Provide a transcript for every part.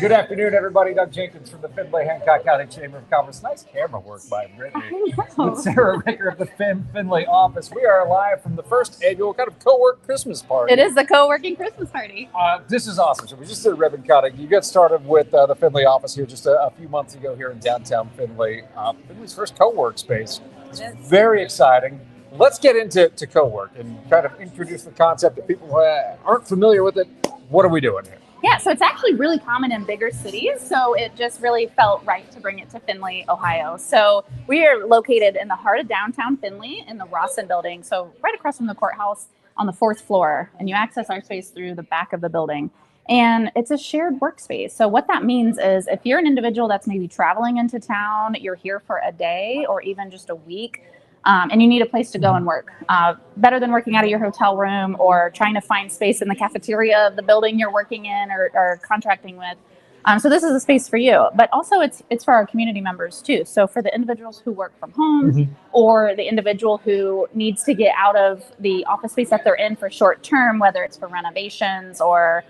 Good afternoon, everybody. Doug Jenkins from the Findlay County Chamber of Commerce. Nice camera work by Brittany. I With know. Sarah Ricker of the Findlay Office. We are live from the first annual kind of co-work Christmas party. It is the co-working Christmas party. This is awesome. So we just did a ribbon cutting. You got started with the Findlay Office here just a few months ago here in downtown Findlay. Findlay's first co-work space. It's very exciting. Let's get into co-work and kind of introduce the concept to people who aren't familiar with it. What are we doing here? Yeah, so it's actually really common in bigger cities, so it just really felt right to bring it to Findlay, Ohio. So we are located in the heart of downtown Findlay in the Rawson building, so right across from the courthouse on the 4th floor, and you access our space through the back of the building. And it's a shared workspace. So what that means is if you're an individual that's maybe traveling into town, you're here for a day or even just a week, and you need a place to go and work. Better than working out of your hotel room or trying to find space in the cafeteria of the building you're working in or contracting with. So this is a space for you, but also it's for our community members too. So for the individuals who work from home or the individual who needs to get out of the office space that they're in for short term, whether it's for renovations or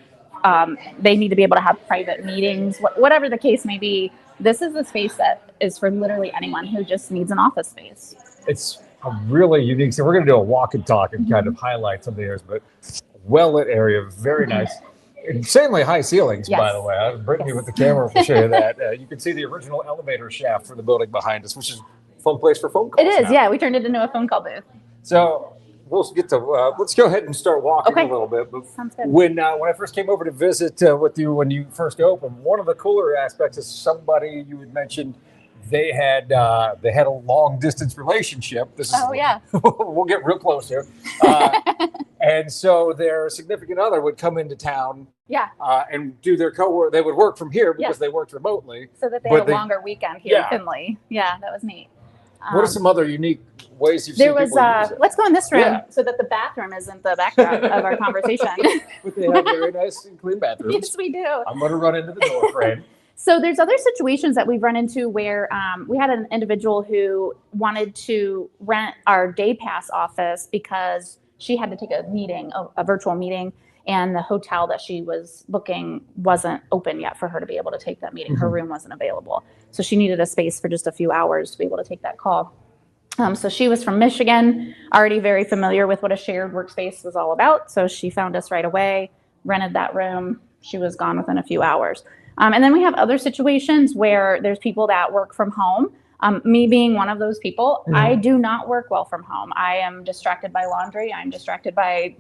they need to be able to have private meetings, whatever the case may be, this is a space that is for literally anyone who just needs an office space. It's a really unique. So we're going to do a walk and talk and kind of highlight some of the areas, but well-lit area, very nice. Insanely high ceilings, by the way. Brittany with the camera will show you that. You can see the original elevator shaft for the building behind us, which is a fun place for phone calls. It is, yeah. We turned it into a phone call booth. So we'll get to. Let's go ahead and start walking a little bit. But sounds good. When I first came over to visit with you when you first opened, one of the cooler aspects is somebody you had mentioned. They had a long distance relationship. This is we'll get real close here. And so their significant other would come into town and do their co-work. They would work from here because they worked remotely. So that they had a longer weekend here in Findlay. Yeah, that was neat. What are some other unique ways you've seen people use it? Let's go in this room so that the bathroom isn't the backdrop of our conversation. But they have very nice and clean bathrooms. Yes, we do. I'm going to run into the door frame. So there's other situations that we've run into where we had an individual who wanted to rent our day pass office because she had to take a meeting, a virtual meeting, and the hotel that she was booking wasn't open yet for her to be able to take that meeting. Her room wasn't available. So she needed a space for just a few hours to be able to take that call. So she was from Michigan, already very familiar with what a shared workspace was all about. So she found us right away, rented that room. She was gone within a few hours. And then we have other situations where there's people that work from home. Me being one of those people, I do not work well from home. I am distracted by laundry. I'm distracted by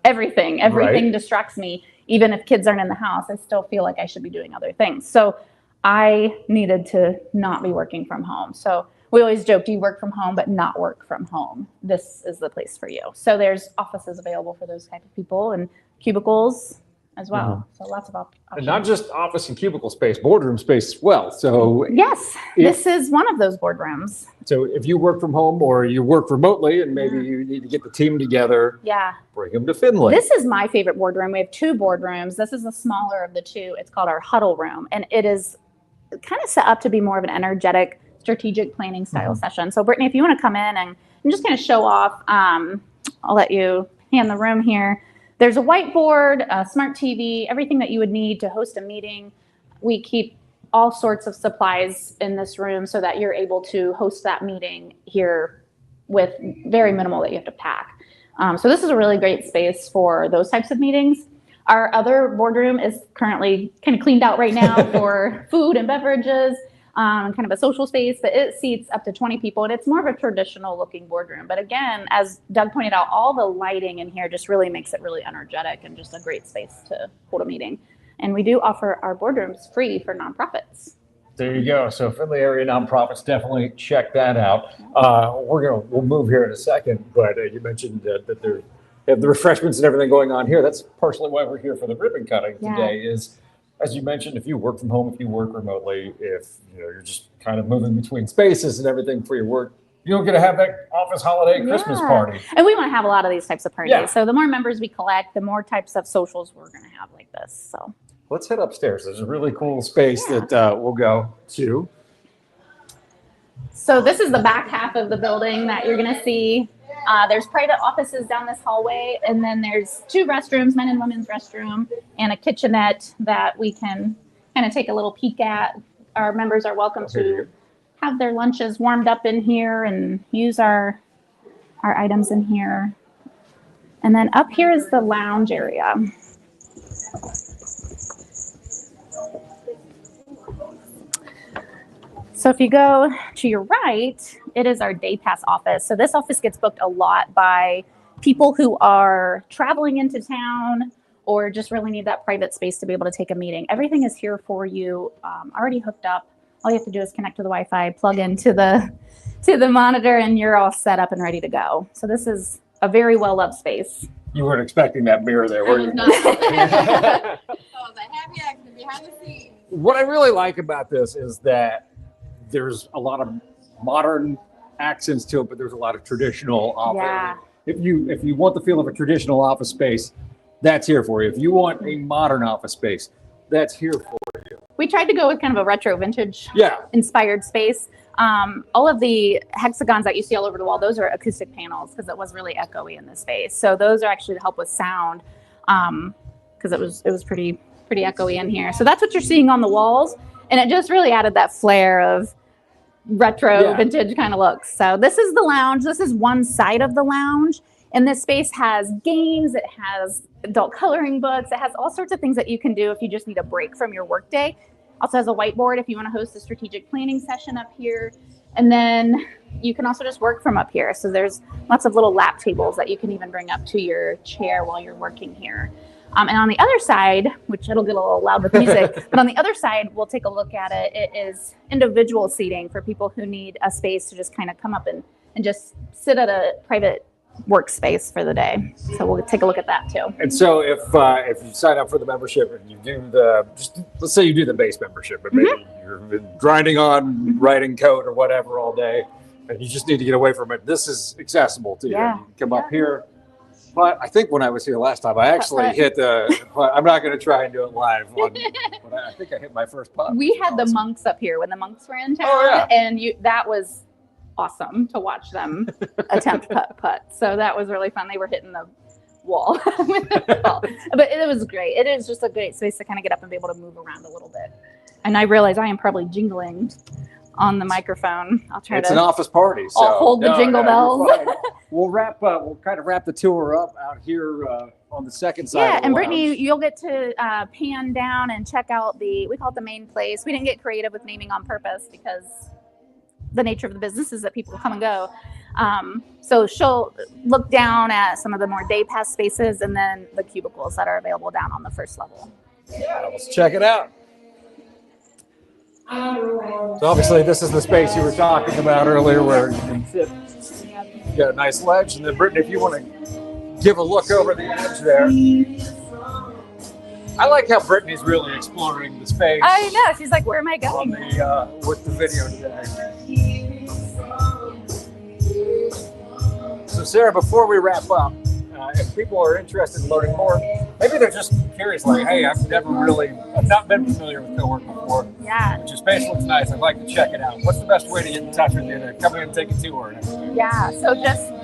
everything. Everything distracts me. Even if kids aren't in the house, I still feel like I should be doing other things. So I needed to not be working from home. So we always joke, do you work from home but not work from home? This is the place for you. So there's offices available for those type of people and cubicles as well. So lots of options. And not just office and cubicle space, boardroom space as well. So yes, this is one of those boardrooms. So if you work from home or you work remotely and maybe you need to get the team together, bring them to Findlay. This is my favorite boardroom. We have 2 boardrooms. This is the smaller of the 2. It's called our huddle room. And it is kind of set up to be more of an energetic, strategic planning style session. So Brittany, if you want to come in and just kind of show off, I'll let you hand the room here. There's a whiteboard, a smart TV, everything that you would need to host a meeting. We keep all sorts of supplies in this room so that you're able to host that meeting here with very minimal that you have to pack. So this is a really great space for those types of meetings. Our other boardroom is currently kind of cleaned out right now for food and beverages. Kind of a social space, but it seats up to 20 people, and it's more of a traditional looking boardroom. But again, as Doug pointed out, all the lighting in here just really makes it really energetic and just a great space to hold a meeting. And we do offer our boardrooms free for nonprofits. There you go. So Findlay area nonprofits, definitely check that out. We'll move here in a second, but you mentioned that they have the refreshments and everything going on here. That's partially why we're here for the ribbon cutting today. Is as you mentioned, if you work from home, if you work remotely, if you're just kind of moving between spaces and everything for your work, you don't get to have that office holiday Christmas party. And we want to have a lot of these types of parties. So the more members we collect, the more types of socials we're going to have like this. So let's head upstairs. There's a really cool space that we'll go to. So this is the back half of the building that you're going to see. There's private offices down this hallway, and then there's 2 restrooms, men and women's restroom, and a kitchenette that we can kind of take a little peek at. Our members are welcome to have their lunches warmed up in here and use our items in here. And then up here is the lounge area. So if you go to your right, it is our day pass office. So this office gets booked a lot by people who are traveling into town or just really need that private space to be able to take a meeting. Everything is here for you, already hooked up. All you have to do is connect to the Wi-Fi, plug into the monitor, and you're all set up and ready to go. So this is a very well-loved space. You weren't expecting that mirror there, were you? So the happy accident behind the scenes. What I really like about this is that there's a lot of modern accents to it, but there's a lot of traditional office. Yeah. If you want the feel of a traditional office space, that's here for you. If you want a modern office space, that's here for you. We tried to go with kind of a retro vintage Yeah. inspired space. All of the hexagons that you see all over the wall, those are acoustic panels because it was really echoey in this space. So those are actually to help with sound because it was pretty echoey in here. So that's what you're seeing on the walls. And it just really added that flair of retro vintage kind of looks. So this is the lounge. This is one side of the lounge. And this space has games. It has adult coloring books. It has all sorts of things that you can do if you just need a break from your workday. Also has a whiteboard if you want to host a strategic planning session up here. And then you can also just work from up here. So there's lots of little lap tables that you can even bring up to your chair while you're working here. And on the other side, which it'll get a little loud with music, but on the other side, we'll take a look at it. It is individual seating for people who need a space to just kind of come up and just sit at a private workspace for the day. So we'll take a look at that too. And so if you sign up for the membership and you do let's say you do the base membership, but maybe you've been grinding on writing code or whatever all day, and you just need to get away from it, this is accessible to you. Yeah. You can come up here. But I think when I was here last time, I actually hit I'm not going to try and do it live. But I think I hit my first putt. We had the monks up here when the monks were in town, and that was awesome to watch them attempt putt. So that was really fun. They were hitting the wall with the ball. But it was great. It is just a great space to kind of get up and be able to move around a little bit. And I realize I am probably jingling on the microphone. It's an office party, so I'll hold the jingle bells. We'll kind of wrap the tour up out here on the second side. Yeah, and Brittany, you'll get to pan down and check out we call it the main place. We didn't get creative with naming on purpose because the nature of the business is that people come and go. So she'll look down at some of the more day pass spaces and then the cubicles that are available down on the first level. Yeah, let's check it out. So obviously this is the space you were talking about earlier where you can sit. You got a nice ledge, and then Brittany, if you want to give a look over the edge there. I like how Brittany's really exploring the space. I know. She's like, where am I going? With the video today. So Sarah, before we wrap up, if people are interested in learning more, maybe they're just curious, like, hey, I've not been familiar with co-work before. Yeah. But your space looks nice. I'd like to check it out. What's the best way to get in touch with you to come in and take a tour? Yeah. So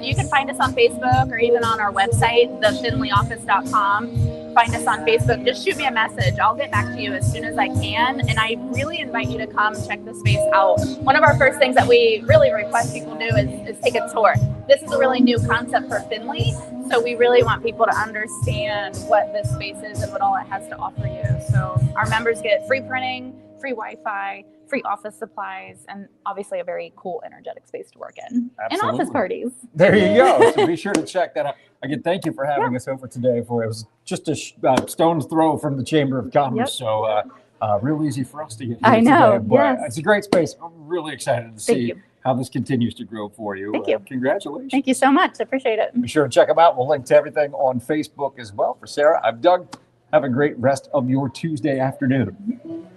you can find us on Facebook or even on our website, thefindlayoffice.com. Find us on Facebook. Just shoot me a message. I'll get back to you as soon as I can. And I really invite you to come check the space out. One of our first things that we really request people do is take a tour. This is a really new concept for Findlay. So we really want people to understand what this space is and what all it has to offer you. So our members get free printing, free Wi-Fi, free office supplies, and obviously a very cool, energetic space to work in. Absolutely. And office parties. There you go. So be sure to check that out. Again, thank you for having us over today. It was just a stone's throw from the Chamber of Commerce. Yep. So real easy for us to get here I know, today. But yes. It's a great space. I'm really excited to see you. how this continues to grow for you. Thank you. Congratulations. Thank you so much. I appreciate it. Be sure to check them out. We'll link to everything on Facebook as well. For Sarah, I'm Doug. Have a great rest of your Tuesday afternoon.